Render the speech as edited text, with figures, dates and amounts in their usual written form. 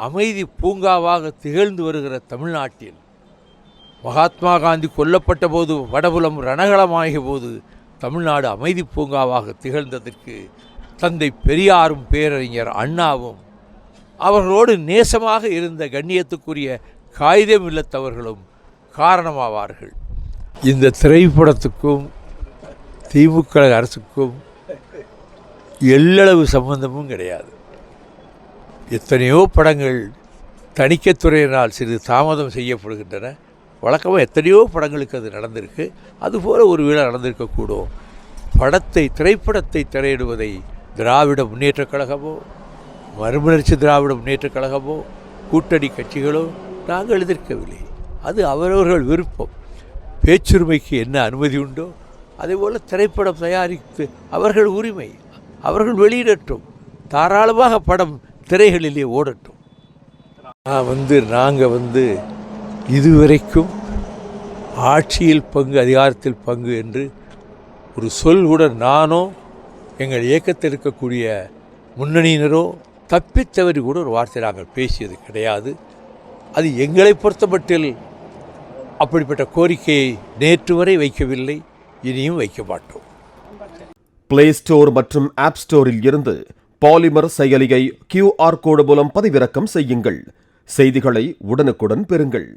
அமைதி பூங்காவாக திகழ்ந்து வருகிற தமிழ்நாட்டில் மகாத்மா காந்தி கொல்லப்பட்ட போது வடபுலம் ரணகளமாகிய போது தமிழ்நாடு அமைதி பூங்காவாக திகழ்ந்ததற்கு தந்தை பெரியாரும் பேரறிஞர் அண்ணாவும் அவர்களோடு நேசமாக இருந்த கண்ணியத்துக்குரிய காகிதம் இல்லத்தவர்களும் காரணமாவார்கள். இந்த திரைப்படத்துக்கும் திமுக அரசுக்கும் எல்லளவு சம்பந்தமும் கிடையாது. எத்தனையோ படங்கள் தணிக்கைத்துறையினால் சிறிது தாமதம் செய்யப்படுகின்றன. வழக்கமாக எத்தனையோ படங்களுக்கு அது நடந்திருக்கு. அதுபோல் ஒரு வேளை நடந்திருக்கக்கூடும். திரைப்படத்தை திரையிடுவதை திராவிட முன்னேற்றக் கழகமோ மறுமலர்ச்சி திராவிட முன்னேற்றக் கழகமோ கூட்டணி கட்சிகளோ நாங்கள் எதிர்க்கவில்லை. அது அவரவர்கள் விருப்பம். பேச்சுரிமைக்கு என்ன அனுமதி உண்டோ அதேபோல் திரைப்படம் தயாரித்து அவர்கள் உரிமை, அவர்கள் வெளியிடட்டும். தாராளமாக படம் திரைகளிலே ஓடட்டும். நாங்கள் இதுவரைக்கும் ஆட்சியில் பங்கு அதிகாரத்தில் பங்கு என்று ஒரு சொல் கூட நானோ எங்கள் இயக்கத்தில் இருக்கக்கூடிய முன்னணியினரோ தப்பித்தவறி கூட ஒரு வார்த்தை நாங்கள் பேசியது கிடையாது. அது எங்களை பொறுத்தமட்டில் அப்படிப்பட்ட கோரிக்கையை நேற்று வரை வைக்கவில்லை, இனியும் வைக்க மாட்டோம். பிளே ஸ்டோர் மற்றும் ஆப் ஸ்டோரில் இருந்து பாலிமர் செயலியை QR கோடு மூலம் பதிவிறக்கம் செய்யுங்கள். செய்திகளை உடனுக்குடன் பெறுங்கள்.